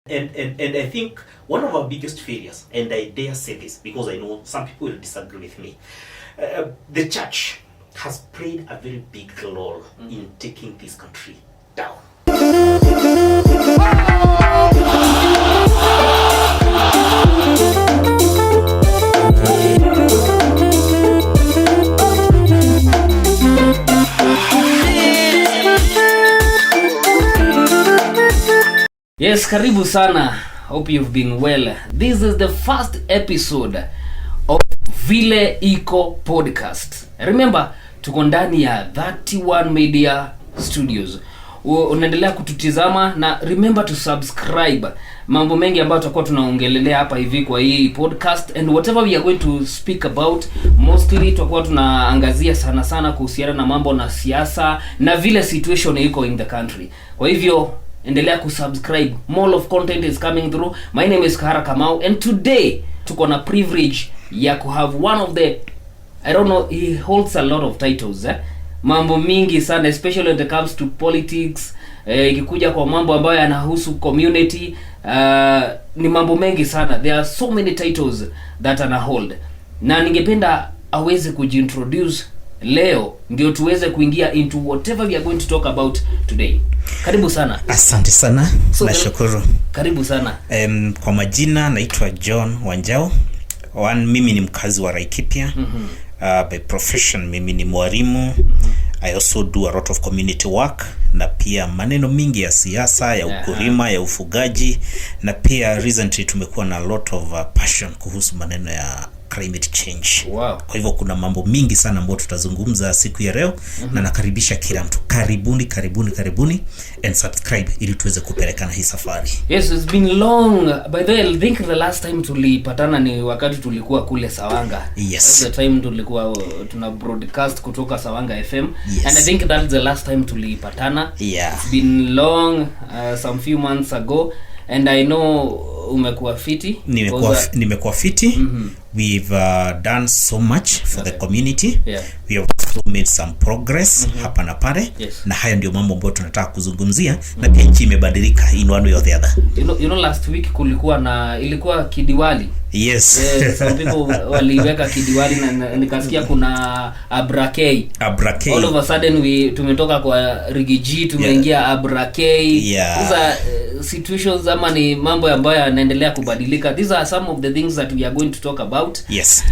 And I think one of our biggest failures, and I dare say this because I know some people will disagree with me, the church has played a very big role in taking this country down. Yes, karibu sana. Hope you've been well. This is the first episode of Vile IKO podcast. Remember, tuko ndani ya 31 Media Studios. Unaendelea kututizama na remember to subscribe. Mambo mengi ambayo tutakuwa tunaongelelea hapa hivi kwa hii podcast, and whatever we are going to speak about, mostly tutakuwa tunaangazia sana kuhusiana na mambo na siasa na vile situation iko in the country. Kwa hivyo endelea kusubscribe. More of content is coming through. My name is Kamau, and today tuko na privilege ya ku have one of the, I don't know, he holds a lot of titles, mambo mingi sana, especially when it comes to politics, ikikuja kwa mambo ambayo yanahusu community, ni mambo mengi sana. There are so many titles that ana hold, na ningependa aweze kujiintroduce leo ndio tuweze kuingia into whatever we are going to talk about today. Karibu sana. Asante sana. Nashukuru. Karibu sana. Kwa majina naitwa John WANJAU. Mimi ni mkazi wa Laikipia. By profession mimi ni mwalimu. I also do a lot of community work, na pia maneno mingi ya siasa, ya ukulima, ya ufugaji, na pia recently tumekuwa na a lot of passion kuhusu maneno ya climate change. Wow. Kwa hivyo kuna mambo mingi sana ambayo tutazungumza siku ya leo, na nakaribisha kila mtu. Karibuni and subscribe ili tuweze kupelekana hii safari. Yes, it's been long. By the way, I think the last time tulipatana ni wakati tulikuwa kule Sawanga. Yes. That's the time tulikuwa tuna broadcast kutoka Sawanga FM. Yes. And I think that's the last time tulipatana. Yeah. It's been long, some few months ago, and I know umekuwa fiti. Nimekuwa fiti. We've done so much for the community. Yeah. We have also made some progress hapa na pale. Yes. Na hayo ndio mambo ambayo tunataka kuzungumzia, na pia nchi imebadilika in one way or the other. You know last week ilikuwa kidiwali. Yes. Some people waliweka kidiwali na nikasikia kuna abrakei. All of a sudden tumetoka kwa Rigathi tumeingia abrakei. Yeah. These are situations ama ni mambo ambayo yanaendelea kubadilika. These are some of the things that we are going to talk about. Yes.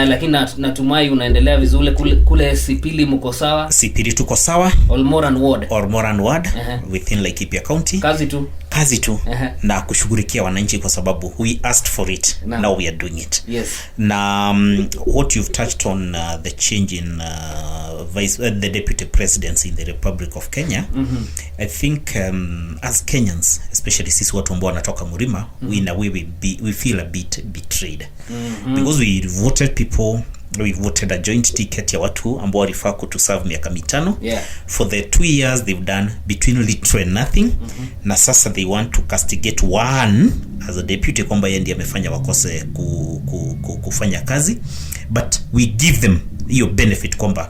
Lakini natumai unaendelea vizuri kule Sipili mko sawa? Sipili tuko sawa. Olmoran ward. Within Laikipia County. Kazi tu. Na kushughulikia wananchi kwa sababu we asked for it. Now we are doing it. Yes. Na what you've touched on, the change in the deputy presidency in the Republic of Kenya. I think as Kenyans, especially sisi watu ambao wanatoka Murima, we feel a bit betrayed. Because we voted a joint ticket ya watu ambao walifaa kutuserve miaka 5. Yeah. For the 2 years they've done between little and nothing. Na sasa they want to castigate one as a deputy kwamba yeye ndiye amefanya wakose kufanya kazi, but we give them hiyo benefit kwamba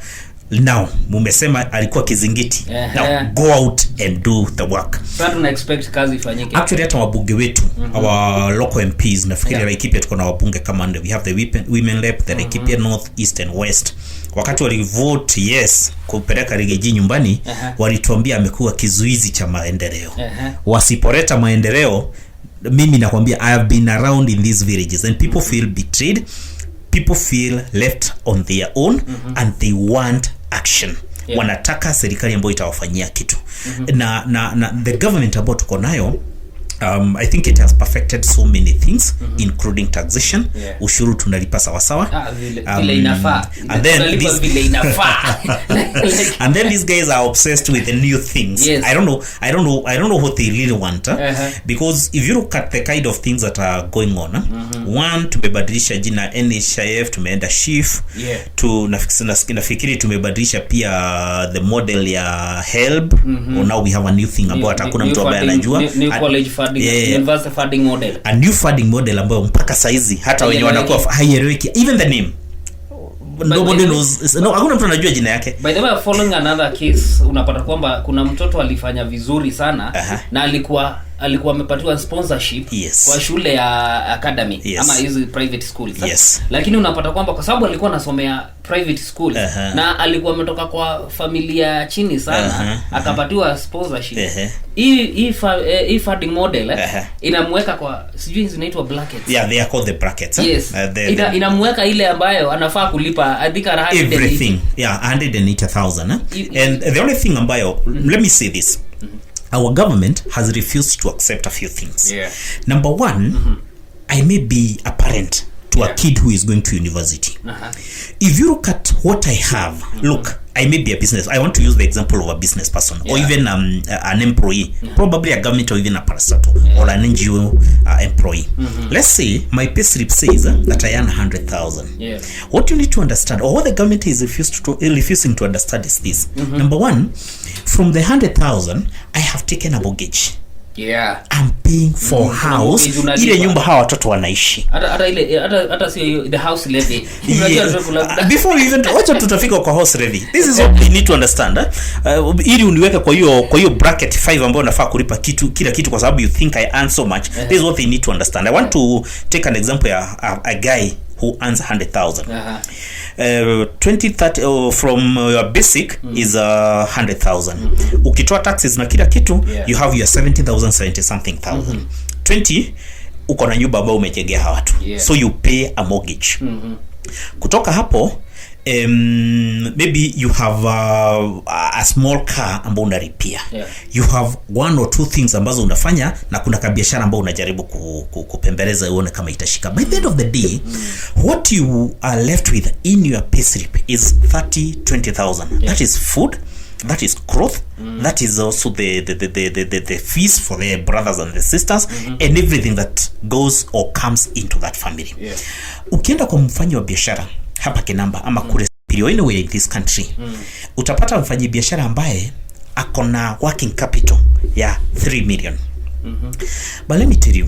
now mumesema alikuwa kizingiti. Now go out and do the work. Sasa tuna expect kazi ifanyike. Actually hata wabunge wetu, our local MPs, nafikiri Laikipia tuko na wabunge kama ndio. We have the women rep, the Laikipia North, East and West. Wakati walivote yes kupeleka Rigathi nyumbani, walituambia amekuwa kizuizi cha maendeleo. Wasipoleta maendeleo, mimi nakwambia I have been around in these villages and people feel betrayed. People feel left on their own, and they want action. Yeah. Wanataka serikali ambayo itawafanyia kitu. Na the government ambayo tuko nayo, I think it has perfected so many things, including taxation. Yeah. Ushuru tunalipa sawa. Vile inafaa. And then these guys are obsessed with the new things. Yes. I don't know what they really want. Because if you look at the kind of things that are going on, one, tumebadilisha jina NHIF, tumeenda SHIF. Yeah. Nafikiri tumebadilisha pia the model ya HELB. Now we have a new thing ambayo hakuna mtu ambaye anajua. New college university funding model. A new funding model ambayo mpaka saizi hata wenye wanakuwa haieleweki. Even the name nobody knows. No, hakuna mtu anajua jina yake. By the way, following another case, unapata kwamba kuna mtoto alifanya vizuri sana na alikuwa alikuwa amepatiwa sponsorship kwa shule ya academy ama hizo private schools. Lakini unapata kwamba kwa sababu alikuwa anasomea private school na alikuwa ametoka kwa familia chini sana akapatiwa sponsorship. Hii funding model inamweka kwa sijui zinaitwa brackets. Yeah, they are called the brackets. Inamweka ile ambayo anafaa kulipa I think everything. Yeah, 180,000. And the only thing ambayo let me say this. Our government has refused to accept a few things. Number one, I may be a parent to a kid who is going to university. If you look at what I have, look, I may be a business. I want to use the example of a business person or even an employee, probably a government or even a parastatal or an NGO employee. Let's say my payslip says that I earn 100,000. What you need to understand, or what the government is refusing to understand is this. Number one, from the 100,000, I have taken a mortgage. I'm paying for house ile nyumba hawa watoto wanaishi hata sio the house levy. Before we even wacha tutafika kwa house levy. This is what we need to understand. Ili uniweke kwa hiyo bracket 5 ambayo unafaa kulipa kila kitu kwa sababu you think I earn so much. This is what they need to understand. I want to take an example a guy who earns 100,000. 20-30 from your basic is 100,000. Ukitoa taxes na kila kitu you have your 70,000 70 something thousand. 20 uko na nyumba ambayo umejengea watu. So you pay a mortgage. Kutoka hapo maybe you have a small car ambayo una repair. You have one or two things ambazo unafanya na kuna kabiashara ambayo unajaribu kupembeleza uone kama itashika. By the end of the day, what you are left with in your payslip is 30-20,000. That is food, that is cloth, that is also the fees for the brothers and the sisters and everything that goes or comes into that family. Ukienda kwa mfanyi wa biashara hapa Kinamba ama kule anywhere in this country, utapata mfanyi biashara ambaye akona working capital ya 3 million. But let me tell you,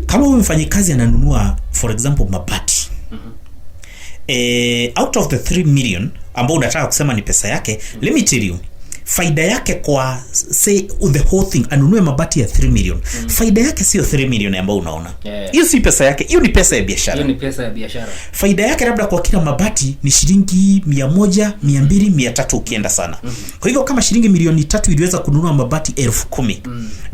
kama wewe mfanyikazi ananunua for example mabati, out of the 3 million ambao unataka kusema ni pesa yake, let me tell you, faida yake kwa say the whole thing anunue mabati ya 3 million. Faida yake sio 3 million ambayo unaona. Hiyo si pesa yake, hiyo ni pesa ya biashara. Faida yake labda kwa kila mabati ni shilingi 100, 200, 300 ukienda sana. Kwa hivyo kama shilingi milioni 3 iliweza kununua mabati 10,000.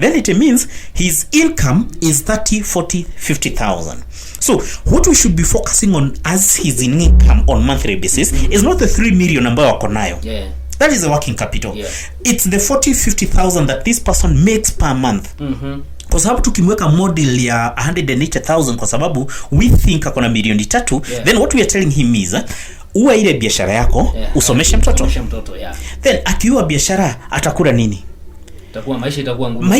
Then it means his income is 30, 40, 50,000. So what we should be focusing on as his income on monthly basis is not the 3 million ambayo wako nayo. That is the working capital. It's the 40-50,000 that this person makes per month. Kwa sababu tukimweka model ya 180,000 kwa sababu we think akona milioni 3, then what we are telling him is uwe ile biashara yako usomeshe mtoto. Then akiwa biashara atakula nini? Maisha itakuwa ngumu.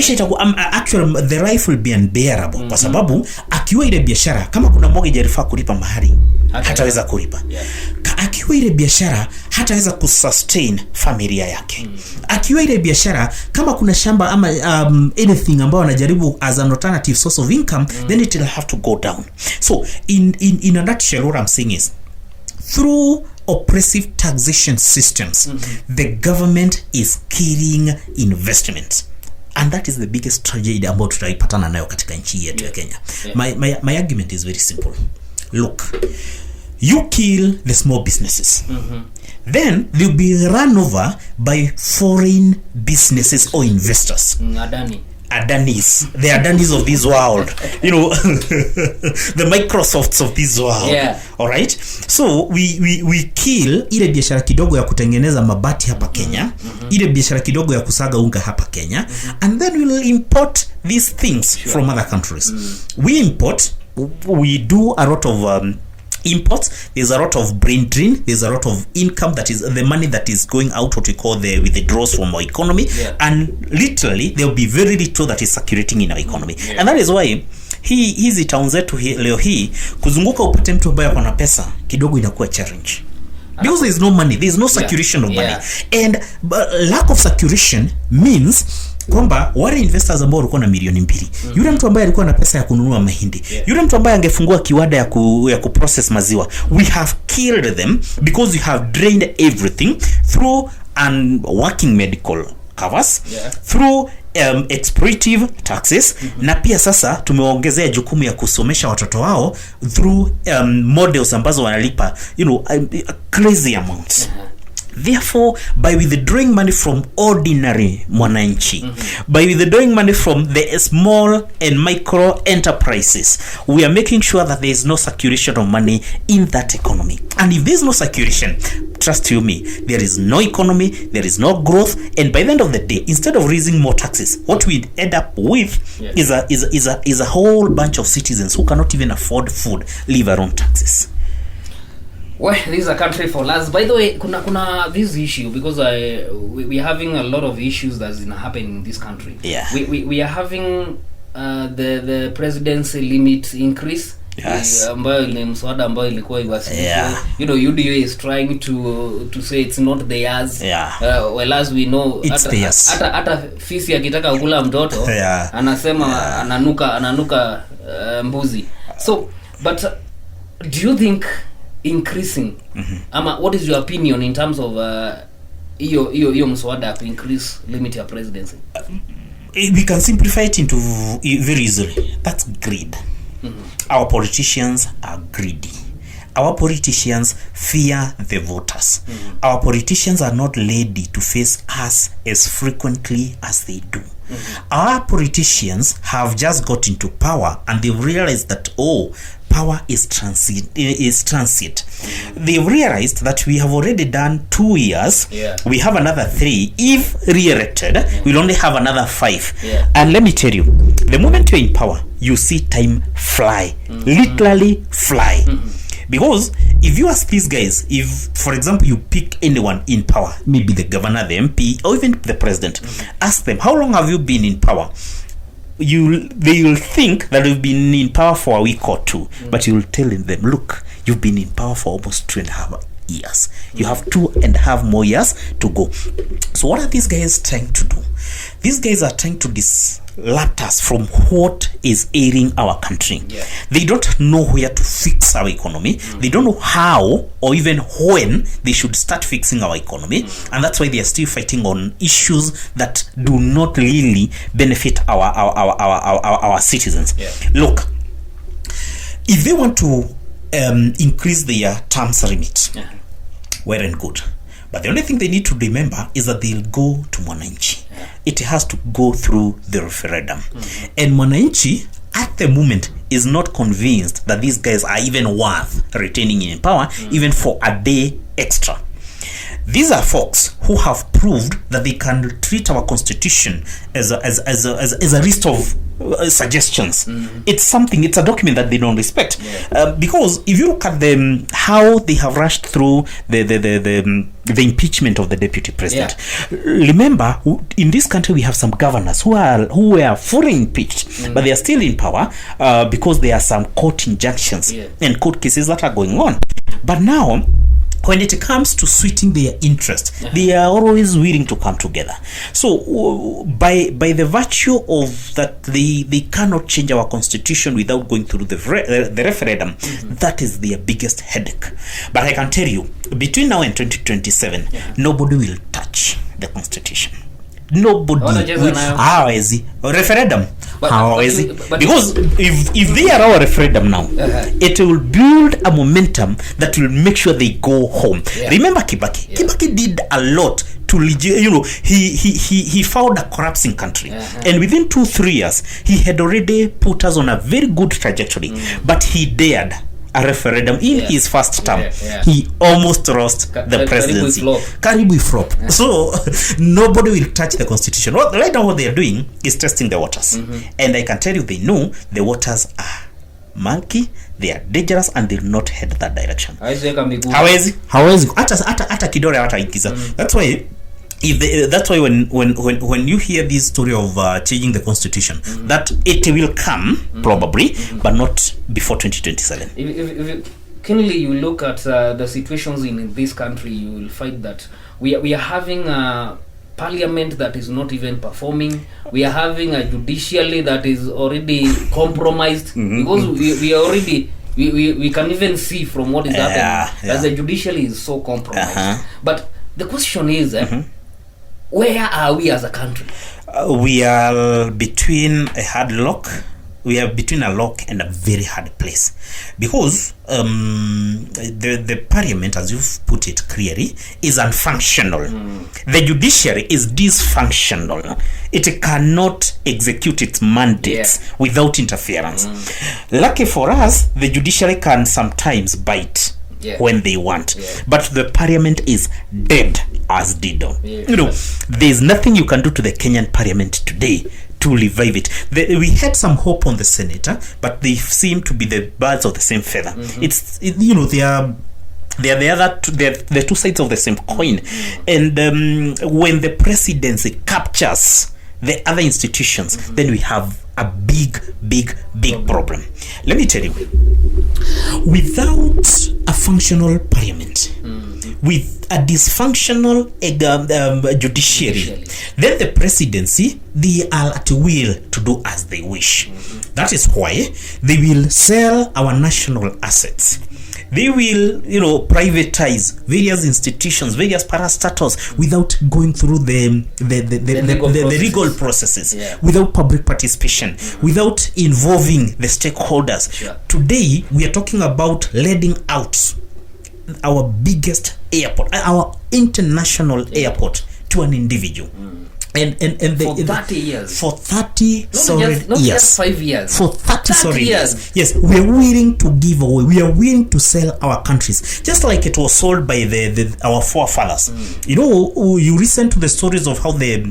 Actually the life will be unbearable kwa sababu akiwa ile biashara kama kuna mortgage alifaa kulipa mahali hataweza kulipa. Akiwa ile biashara hataweza kusustain familia yake. Akiwa ile biashara kama kuna shamba ama anything ambayo anajaribu as an alternative source of income, then it will have to go down. So in a nutshell, what I'm saying is through oppressive taxation systems, the government is killing investment. And that is the biggest tragedy ambayo tutaipatana nayo katika nchi yetu ya Kenya. My argument is very simple. Look, you kill the small businesses. Then they'll be run over by foreign businesses or investors. Adanis, the Adanis of this world, you know, the Microsofts of this world. All right, so we kill ile biashara kidogo ya kutengeneza mabati hapa Kenya, ile biashara kidogo ya kusaga unga hapa Kenya, and then we'll import these things from other countries. We do a lot of imports. There's a lot of brain drain. There's a lot of income that is the money that is going out, what we call the withdrawals from our economy, and literally there will be very little that is circulating in our economy. And that is why hizi town zetu leo hii kuzunguka upate mtu ambaye ana pesa kidogo inakuwa challenge, because there is no money, there is no circulation of money, and lack of circulation means kwamba wale investors ambao walikuwa na milioni 2, yule mtu ambaye alikuwa na pesa ya kununua mahindi, yule mtu ambaye angefungua kiwanda ya kuprocess maziwa, we have killed them because we have drained everything through working medical covers, through exploitative taxes, na pia sasa tumeongezea jukumu ya kusomesha watoto wao through models ambazo wanalipa crazy amounts. Therefore, by withdrawing money from ordinary mwananchi, by withdrawing money from the small and micro enterprises, we are making sure that there is no circulation of money in that economy. And if there is no circulation, trust you me, there is no economy, there is no growth, and by the end of the day, instead of raising more taxes, what we end up with is a whole bunch of citizens who cannot even afford food, leave alone taxes. Well, this is a country for us. By the way, kuna this issue because we are having a lot of issues that's gonna happen in this country. Yeah. We are having the presidency limit increase. Yes. Ambayo ni mswada ambayo ilikuwa iwasilishwe. Yeah. UDA is trying to say it's not theirs. Yeah. Well, as we know, hata fisi akitaka kula mtoto, yeah, anasema yeah, ananuka mbuzi. So, but do you think increasing ama what is your opinion in terms of hiyo mswada to increase limit ya presidency? We can simplify it into very easily. That's greed. Our politicians are greedy. Our politicians fear the voters. Our politicians are not ready to face us as frequently as they do. Our politicians have just got into power and they've realized that power is transit. They've realized that we have already done 2 years. Yeah. We have another 3. If re-elected, we'll only have another 5. Yeah. And let me tell you, the moment you're in power, you see time fly. Literally fly. Because if you ask these guys, if for example you pick anyone in power, maybe the governor, the MP, or even the president, ask them, how long have you been in power? They will think that you've been in power for a week or 2, but you will tell them, look, you've been in power for almost 2.5 years. You have 2.5 more years to go. So what are these guys trying to do? These guys are trying to dislapse us from what is ailing our country. Yeah. They don't know where to fix our economy. They don't know how or even when they should start fixing our economy. And that's why they are still fighting on issues that do not really benefit our citizens. Yeah. Look, if they want to increase their terms limit, well and good. But the only thing they need to remember is that they'll go to Mwananchi. It has to go through the referendum. And Mwananchi, at the moment, is not convinced that these guys are even worth retaining in power, even for a day extra. These are folks who have proved that they can treat our constitution as a list of suggestions. It's a document that they don't respect. Because if you look at them, how they have rushed through the impeachment of the deputy president. Remember, in this country we have some governors who were fully impeached, but they are still in power because there are some court injunctions and court cases that are going on. But now, when it comes to suiting their interest, they are always willing to come together. So by the virtue of that, they cannot change our constitution without going through the referendum. That is their biggest headache. But I can tell you, between now and 2027, nobody will touch the constitution. Nobody will. Hawezi referendum. Hawezi. Because if they allow a referendum now, it will build a momentum that will make sure they go home. Remember Kibaki? Kibaki did a lot to, he found a collapsing country, and within 2-3 years he had already put us on a very good trajectory. But he dared a referendum in his first term. He almost lost the presidency. Karibu flop. So nobody will touch the constitution. Right now what they are doing is testing the waters. And I can tell you, they know the waters are murky, they are dangerous, and they will not head that direction. Hawezi hata kidore hata ikiza. That's why when you hear this story of changing the constitution, that it will come probably, but not before 2027. If keenly you look at the situations in this country, you will find that we are having a parliament that is not even performing. We are having a judiciary that is already compromised, because we are already we can even see from what is happening that the judiciary is so compromised. But the question is, where are we as a country? we are between a hard lock. We are between a lock and a very hard place, because the parliament, as you've put it clearly, is unfunctional. The judiciary is dysfunctional. It cannot execute its mandates without interference. Lucky for us, the judiciary can sometimes bite when they want, but the parliament is dead as dido. There's nothing you can do to the Kenyan parliament today to revive it. We had some hope on the senator, but they seem to be the birds of the same feather. They are the two sides of the same coin. And when the presidency captures the other institutions, then we have a big problem. Let me tell you, without a functional parliament, with a dysfunctional judiciary, then the presidency, they are at will to do as they wish. That is why they will sell our national assets. They will, privatize various institutions, various parastatals, without going through the legal processes, without public participation, without involving the stakeholders. Today, we are talking about letting out our biggest airport, our international airport, to an individual. And for 30 years. For 30 just 5 years. For 30 years. Yes, we are willing to give away. We are willing to sell our countries, just like it was sold by our forefathers. You listen to the stories of how the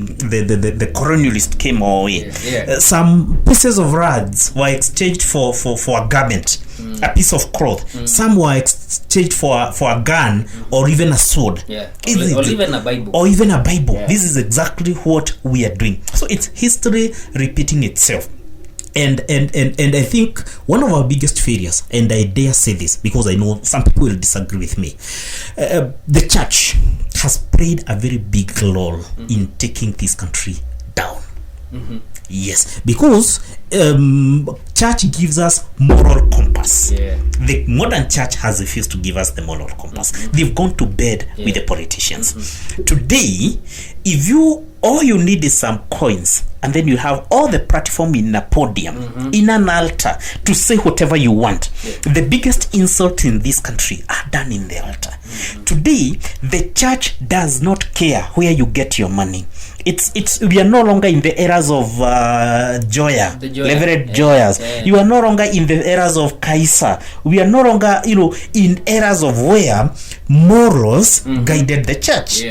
colonialists came our way. Some pieces of rags were exchanged for a garment, a piece of cloth. Some were exchanged for a gun or even a sword. Or even a Bible. This is exactly what we are doing. So it's history repeating itself. And I think one of our biggest failures, and I dare say this because I know some people will disagree with me, the church has played a very big role in taking this country down. Yes, because church gives us moral compass. The modern church has refused to give us the moral compass. They've gone to bed with the politicians. Today, if all you need is some coins, and then you have all the platform in a podium, in an altar, to say whatever you want. The biggest insult in this country are done in the altar. Today, the church does not care where you get your money. We are no longer in the eras of Joya, Leverett Joyas. You are no longer in the eras of Kaisa. We are no longer, in eras of where morals guided the church.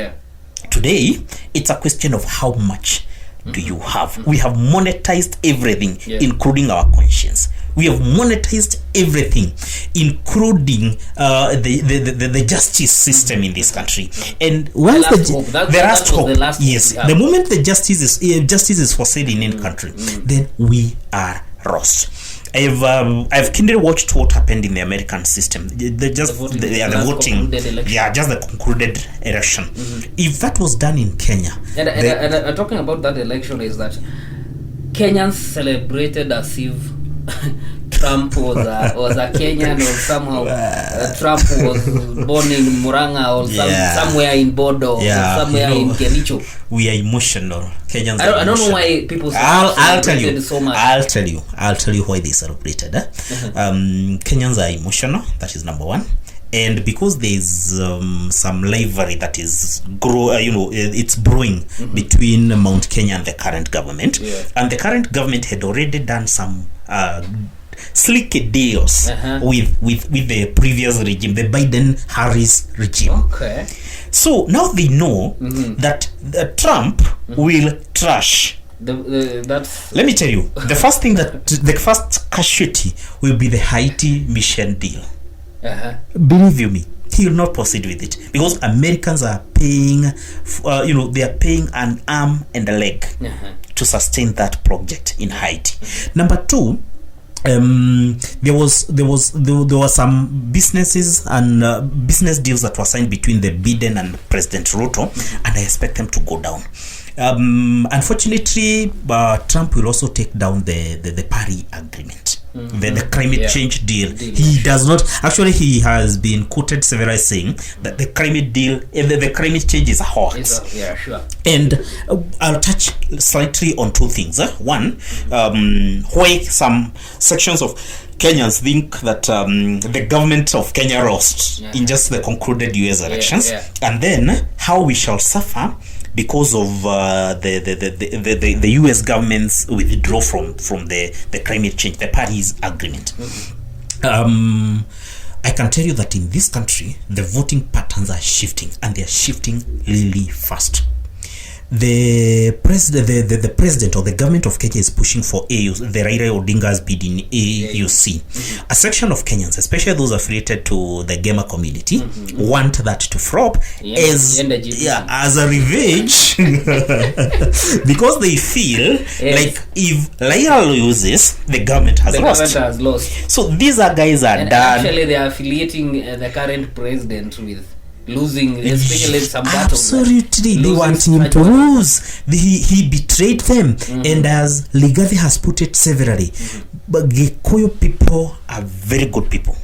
Today, it's a question of how much do you have. We have monetized everything, including our conscience. We have monetized everything, including the justice system in this country. And once the moment the justice is for sale in any country, then we are lost. I've kindly watched what happened in the American system. The concluded election. If that was done in Kenya, and talking about that election, is that Kenyans celebrated as if Trump was a Kenyan, or somehow Trump was born in Murang'a or somewhere in Bodo or somewhere in Kericho. We are emotional. Kenyans. I don't know why people celebrated so much. I'll tell you why they celebrated. Kenyans are emotional. That is number one. And because there's some rivalry that is it's brewing between Mount Kenya and the current government, and the current government had already done some slick deals with the previous regime, the Biden-Harris regime. Okay. So now they know that Trump will trash. Let me tell you, the first casualty will be the Haiti mission deal. Believe you me, he will not proceed with it because Americans are paying, they are paying an arm and a leg to sustain that project in Haiti. Number two, there were some businesses and business deals that were signed between the Biden and President Ruto, and I expect them to go down. Unfortunately, Trump will also take down the Paris Agreement, the climate change deal. He does not. Actually, he has been quoted several saying that the climate deal, the climate change is a hoax. Yeah, sure. And I'll touch slightly on two things. One, why some sections of Kenyans think that the government of Kenya lost in just the concluded US elections, and then how we shall suffer because of the US government's withdrawal from the climate change, the Paris Agreement. I can tell you that in this country, the voting patterns are shifting, and they are shifting really fast. The president or the government of Kenya is pushing for AUC, the Raila Odinga's bid in AUC. A section of Kenyans, especially those affiliated to the gamer community, want that to flop as a revenge because they feel like if Raila loses, the government has lost. So these are guys are done. Actually, they are affiliating the current president with losing, especially some battles. Absolutely, they want him to lose. He betrayed them, and as Rigathi has put it severally, but Gikuyu people are very good people.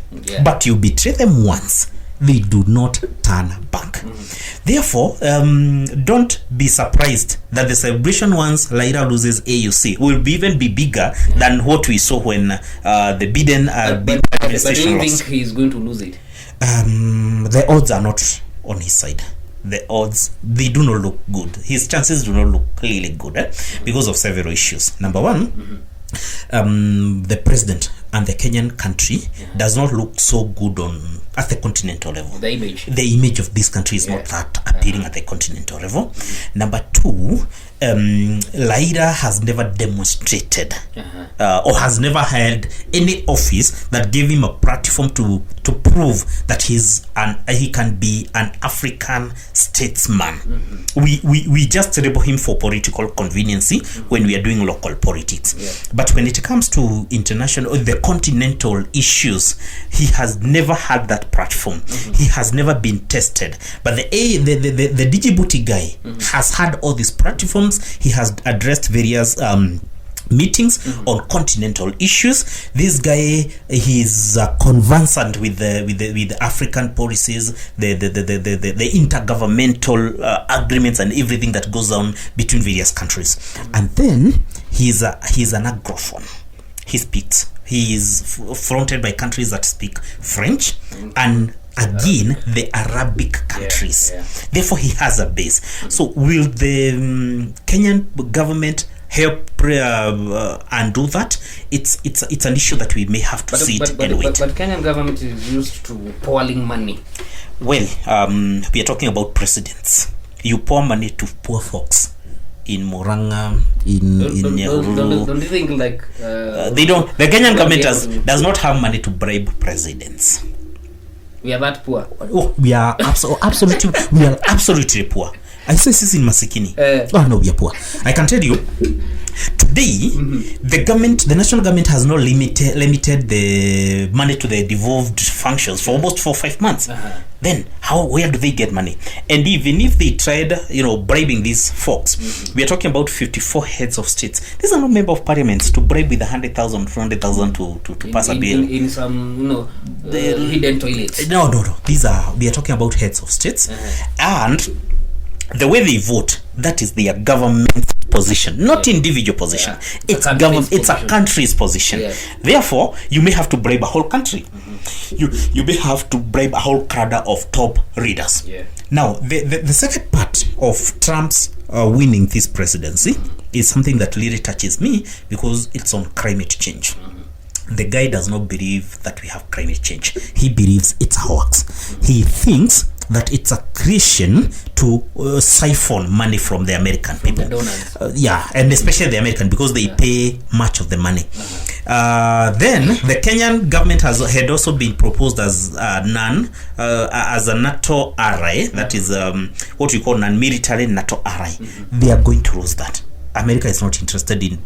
But you betray them once, they do not turn back. Therefore, don't be surprised that the celebration once Raila loses AUC will even be bigger than what we saw when the Biden administration lost. But do you think he's going to lose it? The odds are not on his side. The odds, they do not look good. His chances do not look really good because of several issues. Number one, the president and the Kenyan country does not look so good at the continental level. The image of this country is not that appealing at the continental level. Number two, Raila has never demonstrated or has never held any office that gave him a platform to prove that he can be an African statesman. We just label him for political conveniency when we are doing local politics. But when it comes to international or the continental issues, he has never had that platform. He has never been tested. But the Djibouti guy has had all these platforms. He has addressed various meetings on continental issues. This guy, he's conversant with the African policies, the intergovernmental agreements and everything that goes on between various countries. And then he's an Anglophone. He is fronted by countries that speak French and again the Arabic countries. Therefore he has a base. So will the Kenyan government help undo that? It's an issue that we may have to see and wait. But Kenyan government is used to pouring money. Well, we are talking about presidents. You pour money to poor folks in Muranga, in Nyahururu. Don't you think like they don't? The Kenyan government does not have money to bribe presidents. We are that poor. Oh, we are absolutely we are absolutely poor. I say this in Masikini. No, we are poor. I can tell you today, the national government has not limited the money to the devolved functions for almost 4 or 5 months. Then where do they get money? And even if they tried, bribing these folks, we are talking about 54 heads of states. These are not members of parliament to bribe with 100,000, 200,000 to pass a bill in some hidden toilets. No. We are talking about heads of states, and the way they vote, that is their government position, not individual position. It's a country's position. Therefore, you may have to bribe a whole country. You may have to bribe a whole cadre of top readers. Now, the second part of Trump's winning this presidency is something that really touches me because it's on climate change. The guy does not believe that we have climate change. He believes it's a hoax. He thinks that it's a creation to siphon money from the American people. And especially the American, because they pay much of the money. Then the Kenyan government had also been proposed as a NATO ally, that is what we call non-military NATO ally. They are going to lose that. America is not interested in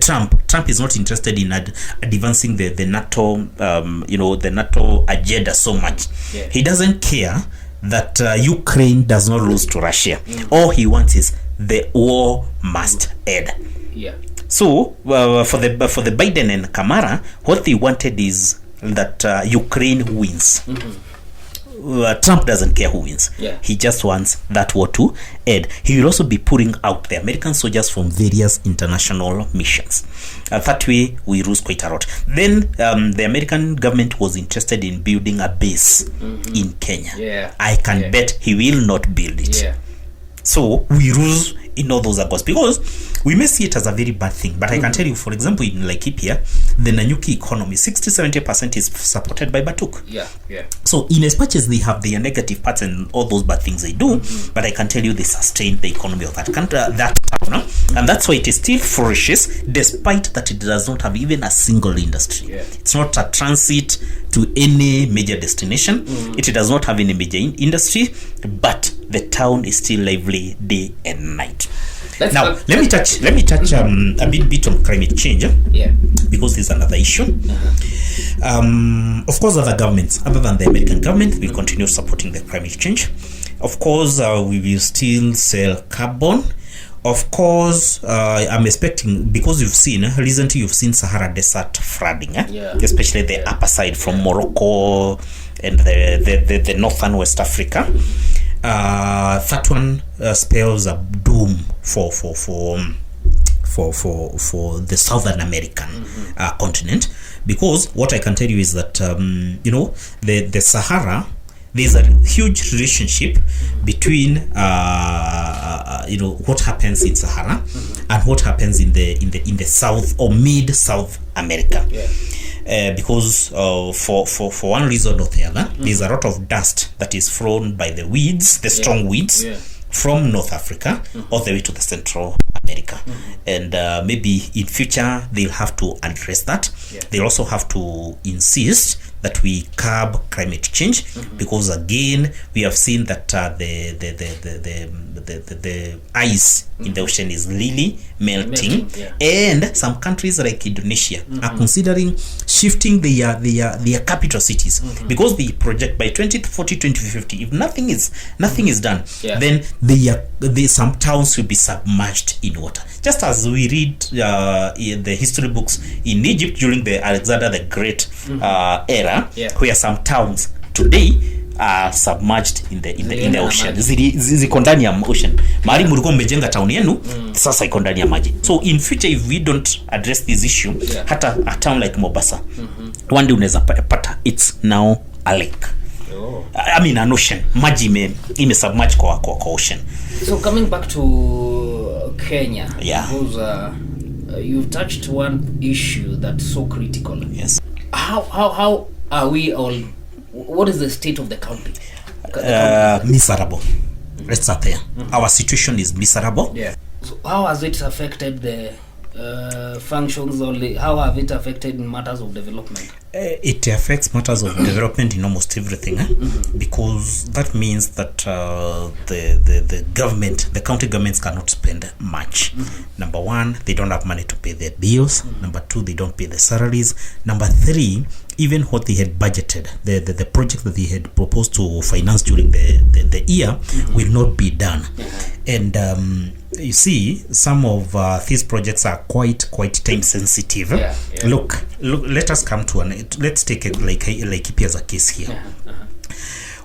Trump is not interested in advancing the NATO the NATO agenda so much. He doesn't care that Ukraine does not lose to Russia. All he wants is the war must end. Yeah. So for the Biden and Kamara, what they wanted is that Ukraine wins. Trump doesn't care who wins. Yeah. He just wants that war to end. He will also be putting out the American soldiers from various international missions. That way, we lose quite a lot. Then the American government was interested in building a base in Kenya. Yeah. I can bet he will not build it. Yeah. So we lose in all those areas because we may see it as a very bad thing, but I can tell you, for example, in Laikipia, the Nanyuki economy, 60-70% is supported by Batuk. Yeah. So in as much as they have their negative parts and all those bad things they do, but I can tell you they sustain the economy of that country, that town, and that's why it is still flourishes, despite that it does not have even a single industry. Yeah. It's not a transit to any major destination. It does not have any major industry, but the town is still lively day and night. Now, let me touch a bit on climate change. Yeah. Because there's another issue. Of course, other governments, other than the American government, will continue supporting the climate change. Of course, we will still sell carbon. Of course, I'm expecting, because recently you've seen Sahara Desert flooding, especially the upper side from Morocco and the northern West Africa. That one spells a doom for the Southern American continent, because what I can tell you is that the Sahara, there's a huge relationship between what happens in Sahara and what happens in the South or mid South America. Because for one reason or the other, there's a lot of dust that is thrown by the weeds, the strong weeds, from North Africa all the way to the Central America. And maybe in future they'll have to address that. They'll also have to insist that we curb climate change, because again we have seen that the ice in the ocean is really melting. And some countries like Indonesia are considering shifting their capital cities, because they project by 2040, 2050, if nothing is done, then some towns will be submerged in water, just as we read in the history books in Egypt during the Alexander the Great era, where some towns today are submerged in the ocean. Ziko ndani ya ocean. Mahali mlikuwa mmejenga town yenu, sasa iko ndani ya maji. So in future, if we don't address this issue, hata a town like Mombasa, one day unaweza pata it's now a lake. I mean an ocean. Maji ime submerge kwa ocean. So coming back to Kenya, because you've touched one issue that's so critical. Yes. How are we all? What is the state of the country? Miserable. Let's start there. Our situation is miserable. So how has it affected the functions, or how have it affected in matters of development? It affects matters of development in almost everything, because that means that the government, the county governments cannot spend much. Number one, they don't have money to pay their bills. Number two, they don't pay the salaries. Number three, even what they had budgeted, the project that they had proposed to finance during the year will not be done. And you see, some of these projects are quite time sensitive. Look, let us come to let's take it like Laikipia as a case here.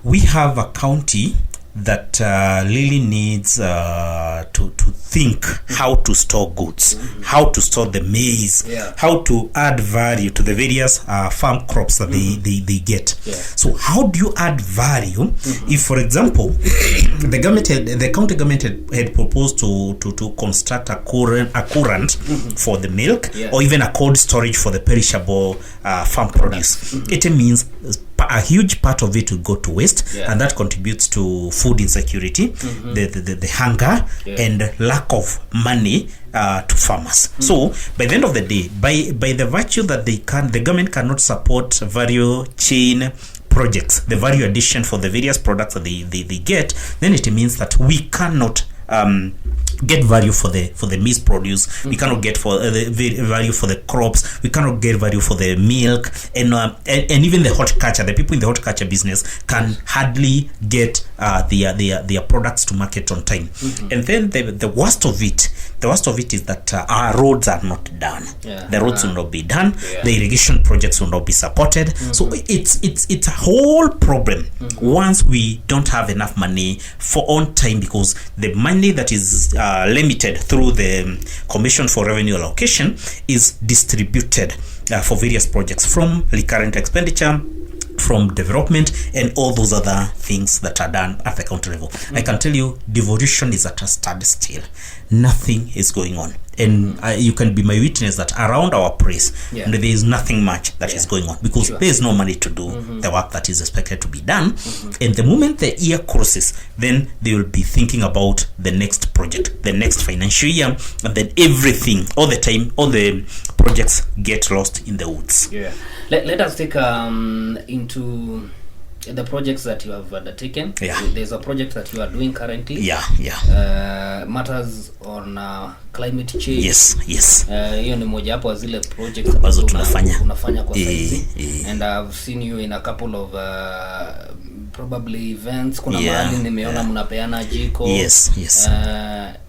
We have a county that really needs to think how to store goods, how to store the maize, how to add value to the various farm crops that they get. So how do you add value if, for example, the county government had proposed to construct a current for the milk, or even a cold storage for the perishable farm produce? It means a huge part of it will go to waste, and that contributes to food insecurity, the hunger, and lack of money to farmers. So by the end of the day, by the virtue that the government cannot support value chain projects, the value addition for the various products that they get, then it means that we cannot get value for the maize produce. We cannot get for the value for the crops. We cannot get value for the milk, and even the horticulture. The people in the horticulture business can hardly get their products to market on time. And then the worst of it is that our roads are not done. The roads will not be done. The irrigation projects will not be supported. So it's a whole problem once we don't have enough money for on time, because the money that is limited through the Commission for Revenue Allocation is distributed for various projects, from recurrent expenditure, from development, and all those other things that are done at the county level. I can tell you, devolution is at a standstill. Nothing is going on. And you can be my witness that around our place, there is nothing much that is going on, because there is no money to do the work that is expected to be done. And the moment the year crosses, then they will be thinking about the next project, the next financial year, and then everything, all the time, all the projects get lost in the woods. Let us take into the projects that you have undertaken. There's a project that you are doing currently. Matters on climate change. Yes. Hiyo ni moja hapo zile projects ambazo unafanya kwa saizi. And I've seen you in a couple of probably events. Kuna mahali nimeona mnapeana jiko. Yes.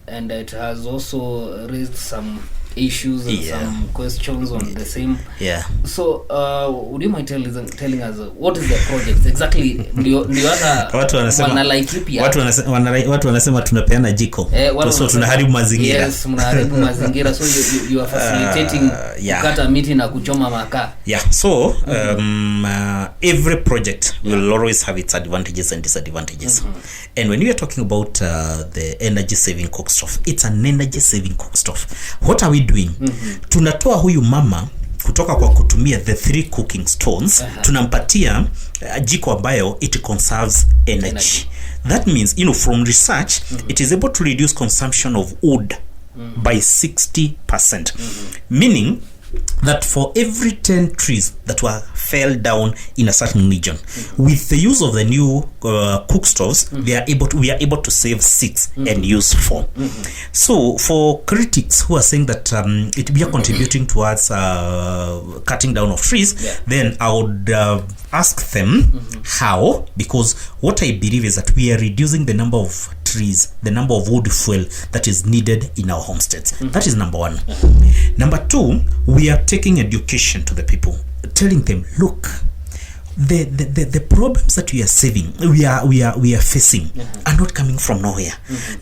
And it has also raised some issues and some questions on the same. So would you mind telling us what is the project exactly? Ndio hata wana Laikipia watu wanasema tunapeana jiko, so tunaharibu mazingira. Yes, mnaharibu mazingira. So you are facilitating kukata miti na kuchoma makaa. So every project will always have its advantages and disadvantages. And when we are talking about the energy saving cookstove, it's an energy saving cookstove. What are we doing? Tunatoa huyu mama kutoka kwa kutumia the 3 cooking stones, tunampatia jiko ambayo it conserves energy. That means, from research, it is able to reduce consumption of wood by 60%. Meaning that for every 10 trees that were fell down in a certain region, with the use of the new cook stoves, we are able to save 6 and use 4. So for critics who are saying that we are contributing towards cutting down of trees, then I would ask them how, because what I believe is that we are reducing the number of trees, the number of wood fuel that is needed in our homesteads. That is number 1. Number 2, we are taking education to the people, telling them, look, the problems that we are saving, we are facing, are not coming from nowhere.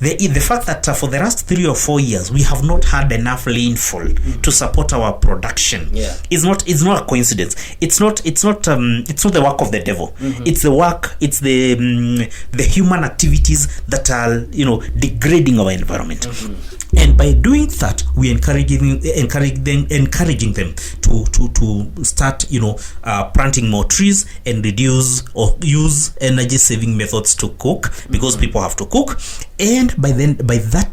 The fact that for the last 3 or 4 years we have not had enough rainfall to support our production is not a coincidence. It's not the work of the devil. It's the human activities that are degrading our environment. And by doing that, we encouraging them to start planting more trees and reduce or use energy saving methods to cook, because people have to cook. And by that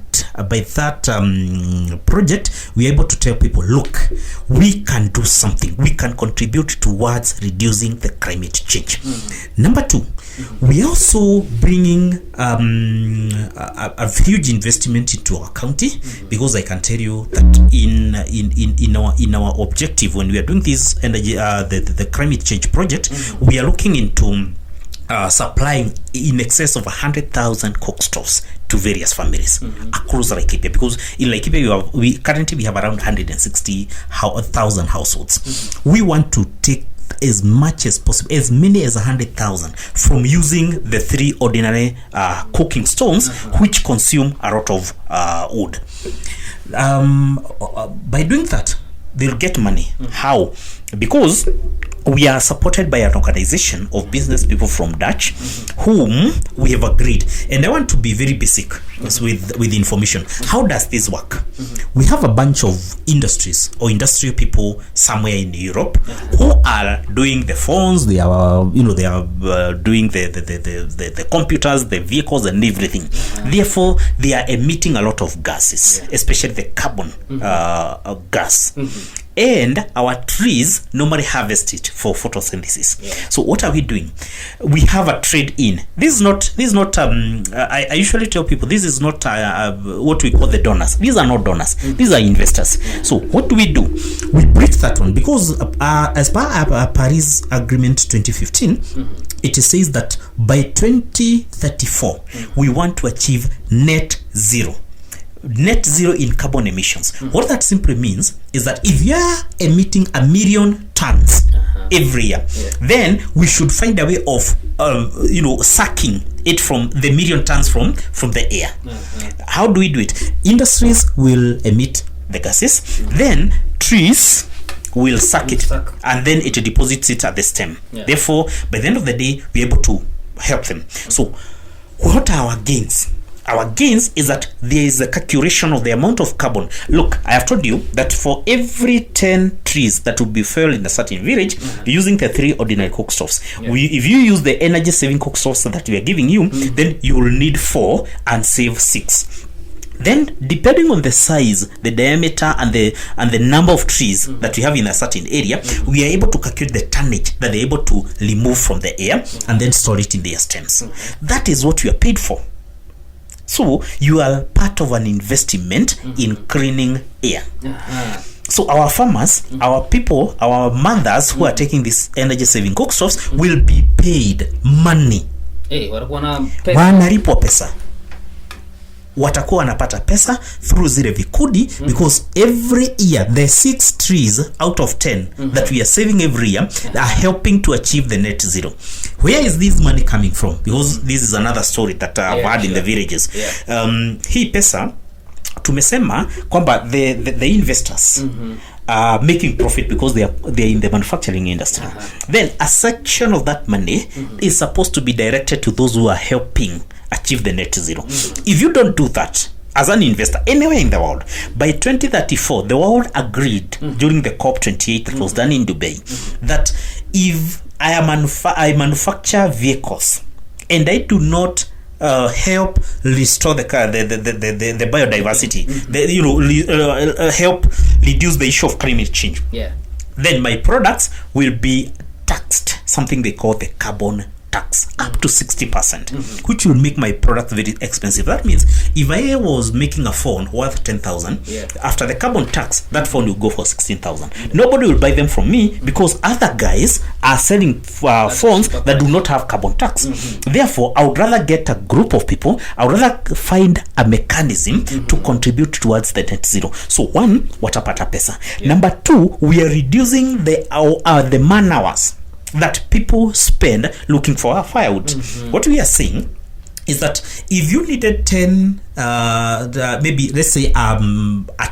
project, we are able to tell people, look, we can do something. We can contribute towards reducing the climate change. Number 2, we are also bringing a huge investment into our county, because I can tell you that in our objective when we are doing this energy the climate change project, we are looking into supplying in excess of 100,000 cook stoves to various families across Laikipia, because in Laikipia we currently have around 160,000 households. We want to take as much as possible, as many as 100,000, from using the 3 ordinary cooking stones, which consume a lot of wood. By doing that, they'll get money. How? Because we are supported by an organization of business people from Dutch, whom we have agreed. And I want to be very basic with information. How does this work? We have a bunch of industries or industrial people somewhere in Europe who are doing the phones, they are doing the computers, the vehicles and everything. Therefore they are emitting a lot of gases, especially the carbon gas. And our trees normally harvest it for photosynthesis. So what are we doing? We have a trade in. This is not I usually tell people this is not what we call the donors. These are not donors. These are investors. So what do? We breach that one because as per our Paris Agreement 2015, it says that by 2034 we want to achieve net zero in carbon emissions. What that simply means is that if you are emitting 1 million tons every year, then we should find a way of sucking it from the 1 million tons from the air. How do we do it? Industries will emit the gases, then trees will suck it, and then it deposits it at the stem. Therefore, by the end of the day, we're able to help them. So what are our gains? Our gains is that there is a calculation of the amount of carbon. Look, I have told you that for every 10 trees that will be felled in a certain village, using the 3 ordinary cookstoves, if you use the energy saving cookstoves that we are giving you, then you will need 4 and save 6. Then, depending on the size, the diameter, and the number of trees that we have in a certain area, we are able to calculate the tonnage that they're able to remove from the air and then store it in their stems. That is what we are paid for. So you are part of an investment in cleaning air. So our farmers, our people, our mothers who are taking these energy saving cookstoves will be paid money. Wanalipwa pesa. Watakuwa wanapata pesa through zile vikudi because every year the 6 trees out of 10 that we are saving every year are helping to achieve the net zero. Where is this money coming from? Because this is another story that I've heard in the villages. Hii pesa tumesema kwamba the investors are making profit because they are in the manufacturing industry. Then a section of that money is supposed to be directed to those who are helping achieve the net zero. If you don't do that as an investor anywhere in the world, by 2034 the world agreed during the COP28 that was done in Dubai that if I manufacture vehicles and I do not help restore the biodiversity, help reduce the issue of climate change, then my products will be taxed, something they call the carbon tax, up to 60%, which will make my product very expensive. That means if I was making a phone worth 10,000, after the carbon tax, that phone will go for 16,000. Nobody will buy them from me because other guys are selling phones that do not have carbon tax. Therefore, I would rather get a group of people, I would rather find a mechanism to contribute towards the net zero. So one, watapata pesa. Number 2, we are reducing the man hours that people spend looking for firewood. What we are saying is that if you needed 10 maybe let's say a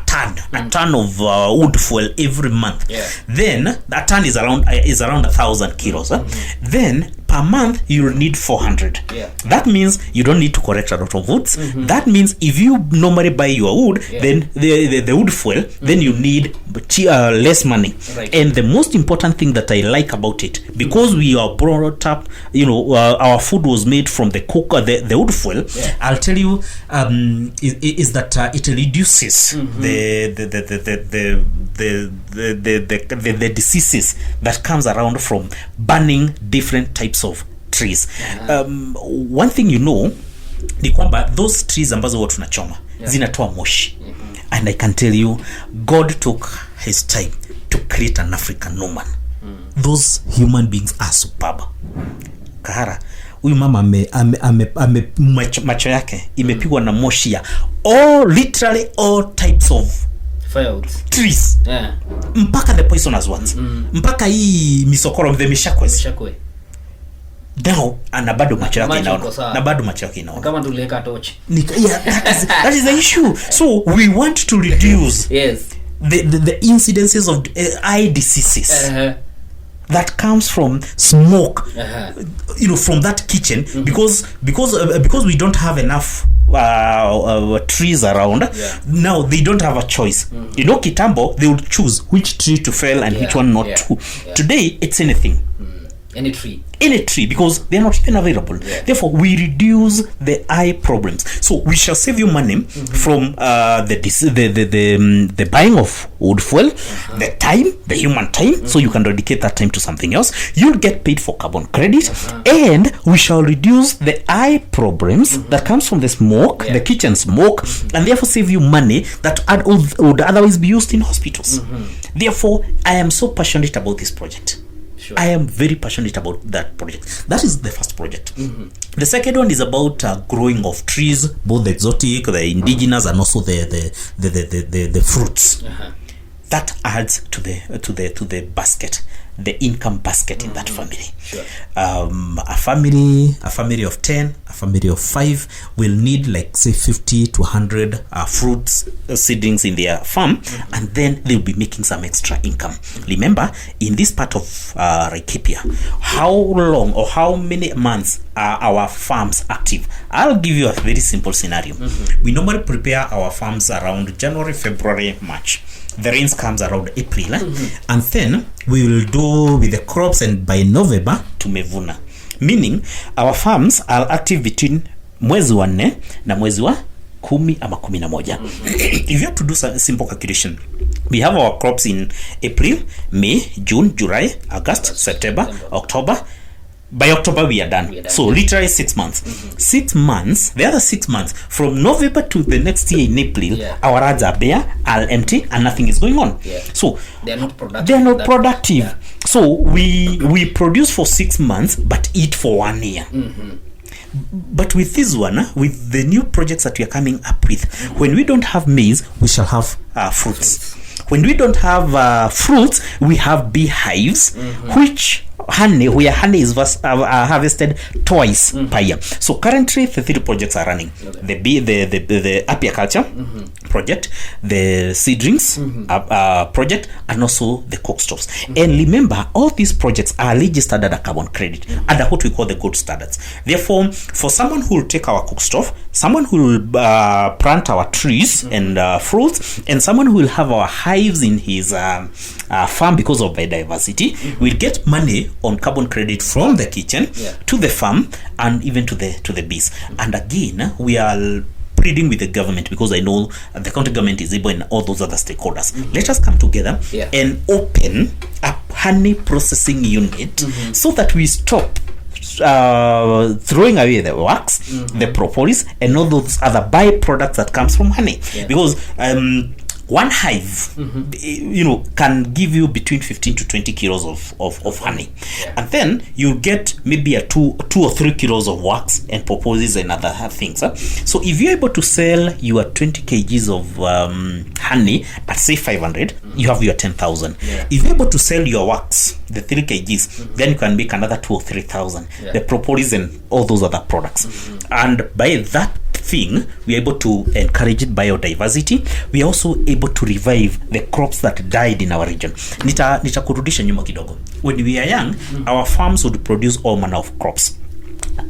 ton of wood fuel every month, then a ton is around 1,000 kilos. Then per month you will need 400. That means you don't need to collect a lot of woods. That means if you normally buy your wood, then the wood fuel, then you need less money. And the most important thing that I like about it, because we are brought up, our food was made from the cooker, the wood fuel, I'll tell you is that it reduces the diseases that comes around from burning different types of trees. One thing ni kwamba those trees ambazo huwa tunachoma zinatoa moshi, and I can tell you God took his time to create an African woman. Those human beings are superb. Kahara, huyu mama macho yake imepigwa na moshi ya literally all types of firewoods, trees, mpaka the poisonous ones, mpaka hii misokoro, the mishakwe. Now na bado macho yake inaona, kama tuleka torch. That is the issue. So we want to reduce the incidences of eye diseases that comes from smoke, from that kitchen, because we don't have enough trees around. Now they don't have a choice. You know, kitambo they would choose which tree to fell and which one not to. Today it's anything. Any tree, because they are not even available. Therefore we reduce the eye problems, so we shall save you money from the buying of wood fuel, the time, the human time, so you can dedicate that time to something else. You'll get paid for carbon credit, and we shall reduce the eye problems that comes from the smoke, the kitchen smoke, and therefore save you money that would otherwise be used in hospitals. Therefore I am so passionate about this project. I am very passionate about that project. That is the first project. The second one is about growing of trees, both the exotic, the indigenous, and also the fruits. That adds to the basket, the income basket in that family. A family of 10, a family of 5 will need like say 50 to 100 fruits seedlings in their farm, and then they'll be making some extra income. Remember, in this part of Laikipia, how long or how many months are our farms active? I'll give you a very simple scenario. We normally prepare our farms around January, February, March. The rains comes around April, and then we will do with the crops, and by November to Mevuna, meaning our farms are active between mwezi wa 4 na mwezi wa 10 ama 11. If you have to do a simple calculation, we have our crops in April, May, June, July, August, September, October. By October we are done. So literally 6 months. 6 months, the other 6 months from November to the next year in April, our roads are bare, are empty, and nothing is going on. So they are not productive. So we produce for 6 months but eat for 1 year. But with this one, with the new projects that we are coming up with, when we don't have maize, we shall have fruits. When we don't have fruits, we have beehives, which where honey is harvested twice per year. So currently the 3 projects are running: the apiculture project, the seedlings project, and also the cook stoves. And remember, all these projects are registered under carbon credit, under what we call the gold standards. Therefore, for someone who will take our cook stove, someone who will plant our trees and fruits, and someone who will have our hives in his farm because of biodiversity, will get money on carbon credit from the kitchen to the farm, and even to the bees. And again, we are pleading with the government, because I know the county government is able and all those other stakeholders. Let us come together and open a honey processing unit, so that we stop throwing away the wax, the propolis, and all those other byproducts that comes from honey. Because one hive, can give you between 15 to 20 kilos of honey. And then you get maybe a 2 or 3 kilos of wax and propolis and other things. So if you're able to sell your 20 kgs of honey at say 500, you have your 10,000. If you're able to sell your wax, the 3 kgs, then you can make another 2 or 3,000. The propolis and all those other products. And by that thing, we are able to encourage biodiversity. We are also able to revive the crops that died in our region. Nitakurudisha nyuma kidogo. When we are young, our farms would produce all manner of crops.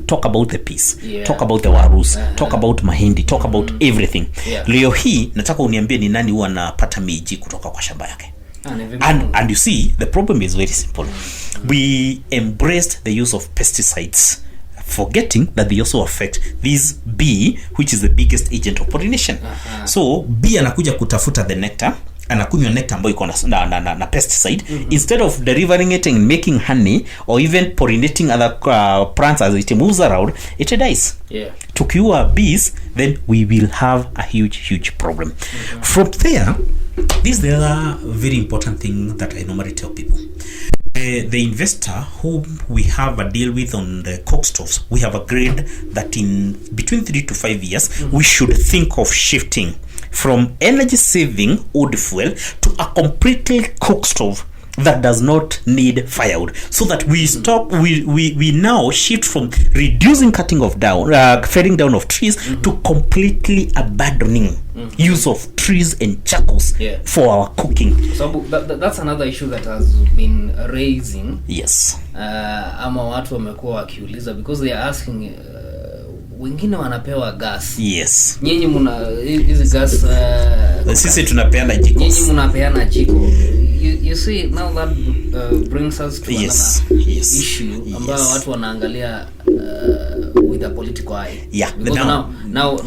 Talk about the peas, talk about the warus, talk about mahindi, talk about everything. Leo hii nataka uniambie ni nani huwa anapata miji kutoka kwa shamba yake. And you see, the problem is very simple. We embraced the use of pesticides, forgetting that they also affect this bee, which is the biggest agent of pollination. So bee anakuja kutafuta the nectar, anakunywa nectar ambayo iko na pesticide, instead of delivering it and making honey or even pollinating other plants as it moves around, it dies. Tukiua bees, then we will have a huge problem. From there, this is the other very important thing that I normally tell people. The investor whom we have a deal with on the coke stoves, we have agreed that in between 3 to 5 years, we should think of shifting from energy saving wood fuel to a completely coke stove that does not need firewood, so that we stop, we now shift from reducing felling down of trees to completely abandoning use of trees and charcoals for our cooking. So that's another issue that has been raising. Yes. Ama watu wamekuwa wakiuliza, because they are asking wengine wanapewa gas. Yes. Nyinyi mna hizi gas sisi tunapeana jiko. Nyinyi mnapeana jiko. You see now that brings us to another issue ambayo watu wanaangalia with a political eye. Yeah. Now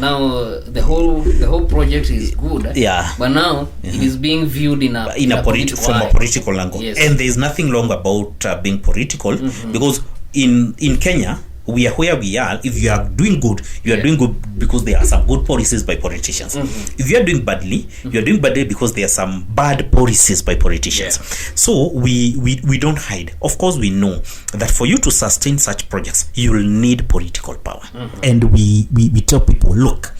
the whole project is good. Yeah. But now it is being viewed in a political angle. Yes. And there is nothing wrong about being political because in Kenya we are where we are. If you are doing good, you are doing good because there are some good policies by politicians. If you are doing badly, you are doing badly because there are some bad policies by politicians. So we don't hide. Of course, we know that for you to sustain such projects, you will need political power. And we tell people, look,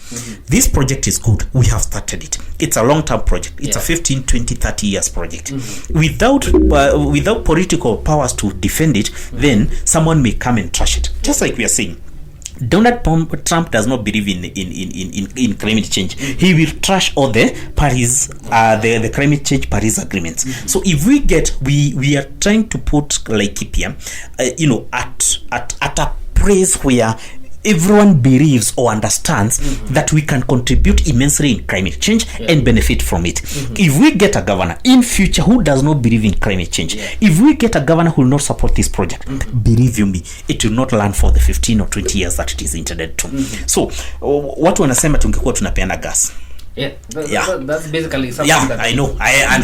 this project is good. We have started it. It's a long-term project. It's a 15, 20, 30 years project. Without political powers to defend it, then someone may come and trash it. Just like we are saying, Donald Trump does not believe in climate change. He will trash all the Paris, the climate change Paris agreements. So if we are trying to put Laikipia, at a place where everyone believes or understands that we can contribute immensely in climate change and benefit from it. If we get a governor in future who does not believe in climate change, if we get a governor who will not support this project, believe you me, it will not land for the 15 or 20 years that it is intended to. So watu wanasema tungekuwa tunapeana gas. That's basically something that I know. I have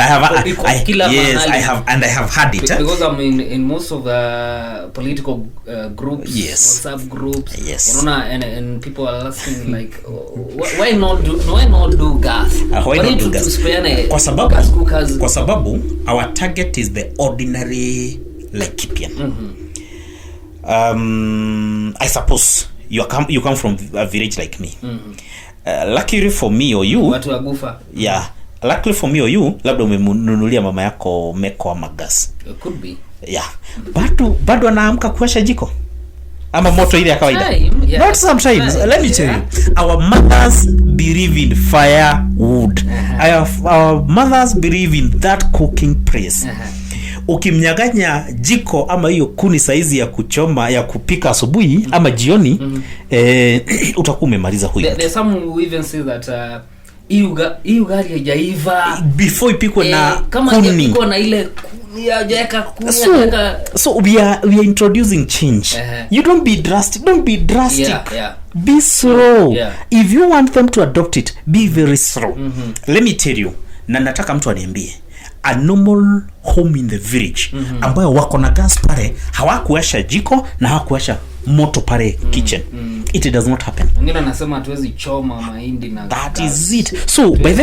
had it because I'm in most of the political groups, WhatsApp groups, and people are asking like, why not do gas? Why not do gas? Kwa sababu our target is the ordinary Laikipian. I suppose you come from a village like me. Luckily for me or you, watu wagufa. Luckily for me or you, labda umenunulia mama yako meko ama gas. It could be. Bado anaamka kuwasha jiko ama moto ile ya kawaida. Not sometimes. Let me tell you, our mothers believe in firewood. Our mothers believe in that cooking place. Ukimnyaganya jiko ama hiyo kuni saizi ya kuchoma ya kupika asubuhi ama jioni, utakuwa umemaliza huyo. There's some who even say that hiyo gari haijaiva before ipikwe na kama haijapikwa na ile kuni hajaweka kuni. So we are introducing change. You don't be drastic. Be slow. If you want them to adopt it, be very slow. Let me tell you, na nataka mtu aniambie a normal home in the village ambayo wako na gas pale, hawakuwasha jiko na hawakuwasha moto pale kitchen. It does not happen. Wengine anasema hatuwezi choma mahindi na that gas. Is it. So by the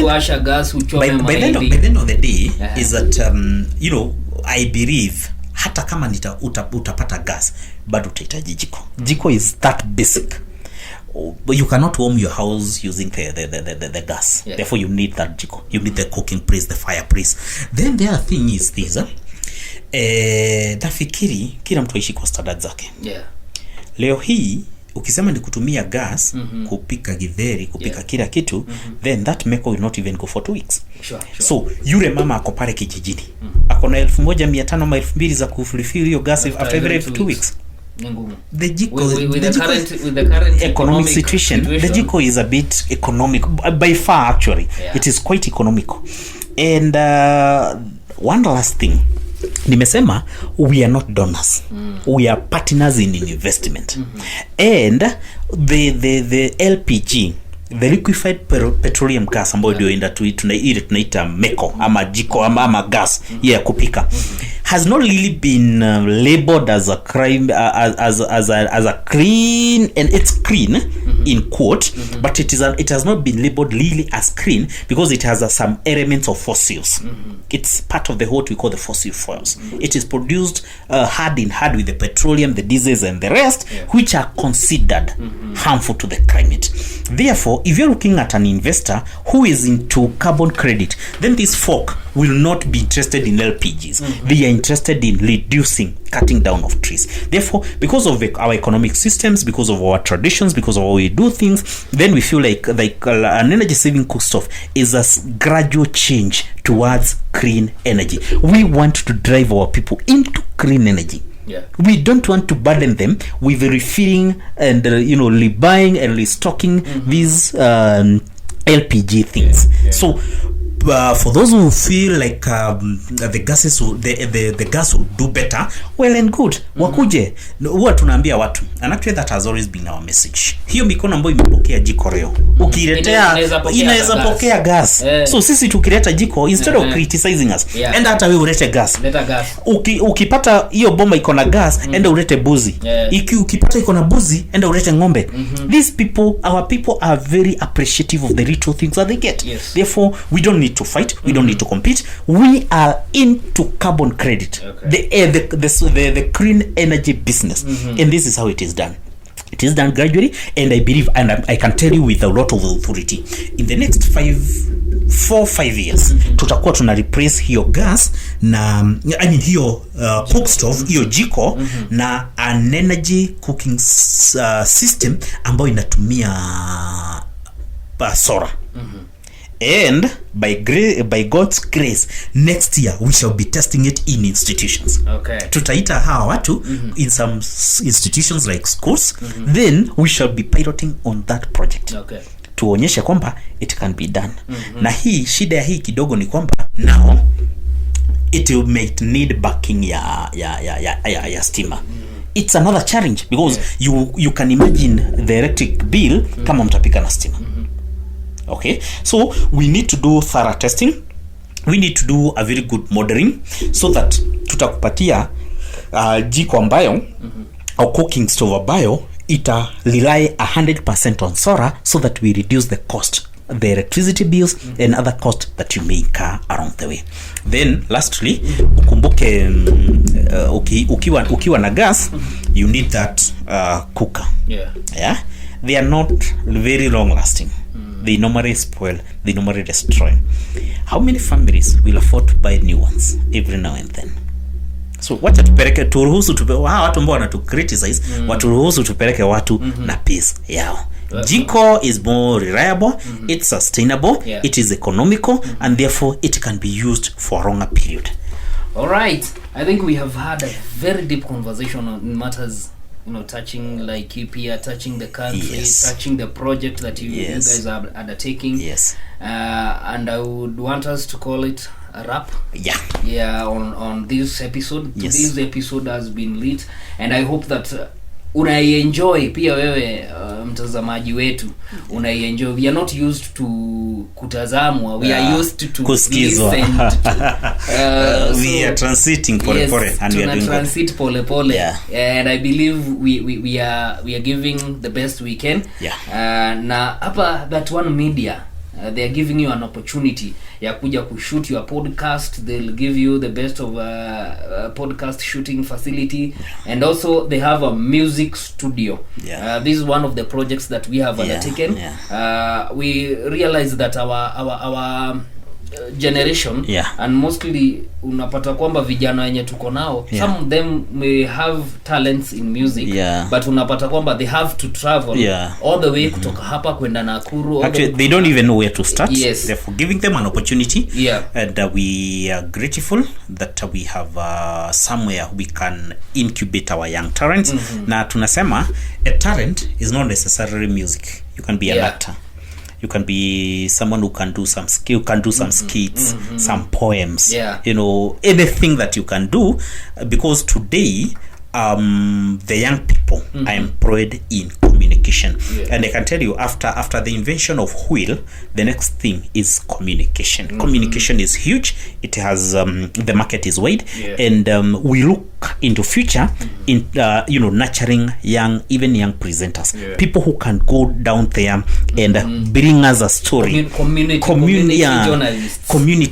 end of the day is that I believe hata kama utapata gas bado utahitaji jiko. Jiko is that basic. But you cannot warm your house using the gas. Therefore you need that jiko. You need the cooking place, the fireplace. Then the other thing is this. Nafikiri kila mtu aishi kwa standard zake. Leo hii ukisema ni kutumia gas kupika githeri, kupika kila kitu, then that meko will not even go for 2 weeks. Sure. So yule mama ako pale kijijini, ako na 1500 ama 2000 za kurefill hiyo gas after every 2 weeks. The jiko with the current economic situation, the jiko is a bit economic by far actually. It is quite economical. And one last thing, nimesema we are not donors. We are partners in investment. And the LPG, the liquefied petroleum gas ambayo ndio tunaita meko ama jiko ama gas ya kupika, has not really been labeled as a crime, as a clean, and it's clean in quote, but it has not been labeled really as clean because it has some elements of fossils. It's part of the what we call the fossil fuels. It is produced hand in hand with the petroleum, the diesels and the rest, which are considered harmful to the climate. Therefore, if you're looking at an investor who is into carbon credit, then this folk will not be interested in LPGs. They are interested in cutting down of trees. Therefore, because of our economic systems, because of our traditions, because of how we do things, then we feel like an energy saving cookstove is a gradual change towards clean energy. We want to drive our people into clean energy. Yeah. We don't want to burden them with refilling and rebuying and restocking these LPG things. Yeah. So for those who feel like the gas will do better, well and good, wakuje. Huwa tunaambia watu, and actually that has always been our message. Hiyo mikono ambayo imepokea jiko leo, ukiletea inaweza pokea gas. So sisi tukileta jiko, instead of criticizing us, enda hata wewe ulete gas. Ukipata hiyo bomba iko na gas, enda ulete buzi. Ukipata iko na buzi, enda ulete ng'ombe. These people, our people are very appreciative of the little things that they get. Yes. Therefore, we don't need to fight, we don't need to compete. We are into carbon credit, the clean energy business, and this is how it is done. It is done gradually, and I believe, and I can tell you with a lot of authority, in the next 4-5 years tutakuwa tuna replace hiyo gas na hiyo cook stove, hiyo jiko na an energy cooking system ambayo inatumia solar. And by God's grace, next year we shall be testing it in institutions. Okay. Tutaita hawa watu in some institutions like schools. Then we shall be piloting on that project. Okay. Tuonyeshe kwamba it can be done. Na hii shida ya hii kidogo ni kwamba now it will need backing ya stima. It's another challenge because you can imagine the electric bill kama mtapika na stima. Okay, so we need to do thorough testing. We need to do a very good modeling so that tutakupatia jiko ambayo au cooking stove ambayo ita rely 100% on solar so that we reduce the cost, the electricity bills and other costs that you may incur along the way. Then lastly, ukumbuke ukiwa na gas, you need that cooker. Yeah, they are not very long lasting. They normally spoil, they normally destroy. How many families will afford to buy new ones every now and then? So wacha tupeleke, turuhusu watu ambao wanatu criticize, waturuhusu tupeleke watu na peace yao. Jiko is more reliable, it's sustainable, it is economical, and therefore it can be used for a longer period. All right, I think we have had a very deep conversation on matters, touching Laikipia, touching the country, touching the project that you guys are undertaking. Yes. And I would want us to call it a wrap. Yeah. On this episode. Yes. This episode has been lit, and I hope that unaienjoy pia wewe mtazamaji wetu. Unaienjoy. We are not used to kutazamwa. We are used to kusikizwa. We are transiting pole pole, and we are doing transit pole pole. And I believe we are giving the best we can. Na hapa that one media, they are giving you an opportunity ya kuja kushoot your podcast. They'll give you the best of podcast shooting facility, and also they have a music studio. This is one of the projects that we have undertaken. We realize that our generation and mostly unapata kwamba vijana wenye tuko nao, some of them may have talents in music, but unapata kwamba they have to travel all the way kutoka hapa kwenda Nakuru. Actually they don't even know where to start. Therefore giving them an opportunity, and we are grateful that we have somewhere we can incubate our young talents. Na tunasema a talent is not necessarily music. You can be an actor, you can be someone who can do some skill, can do some skits, some poems, anything that you can do, because today the young people are employed in communication. And I can tell you, after the invention of wheel, the next thing is communication. Communication is huge. It has the market is wide, and we look into future in nurturing young presenters, people who can go down there and bring us a story, community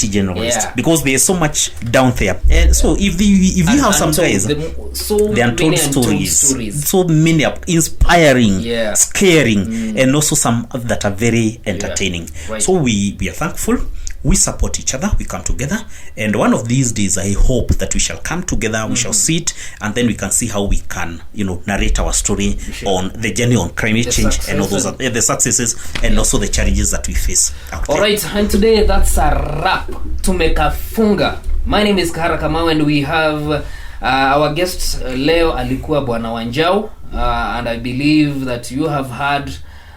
journalists, because there's so much down there. And so if you have some guys, the untold stories, so many inspiring, scaring, and also some that are very entertaining. So we are thankful. We support each other, we come together, and one of these days I hope that we shall come together, we shall sit, and then we can see how we can narrate our story on the journey on climate change and all those the successes and also the challenges that we face. All right, and today that's a wrap. Tumekafunga. My name is Kahara Kamau, and we have Our guest leo alikuwa bwana Wanjau, and I believe that you have heard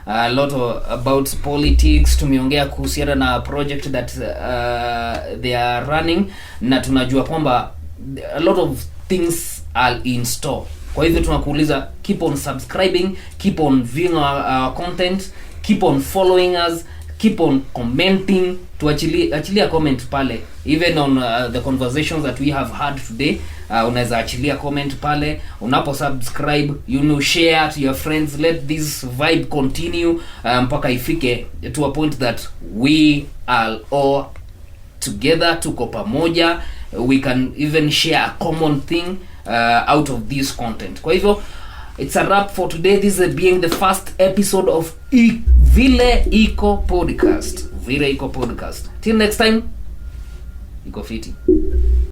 a lot about politics. Tumeongea kuhusiana na project that they are running, na tunajua kwamba a lot of things are in store. Kwa hivyo tunakuuliza, keep on subscribing, keep on viewing our content, keep on following us, keep on commenting. Achilia comment pale, even on the conversations that we have had today. Unaweza achilia comment pale. Unapo subscribe, share to your friends. Let this vibe continue mpaka ifike to a point that we are all together, tuko pamoja. We can even share a common thing out of this content. Kwa hivyo, it's a wrap for today. This is being the first episode of Vile IKO Podcast. Till next time, Iko fiti.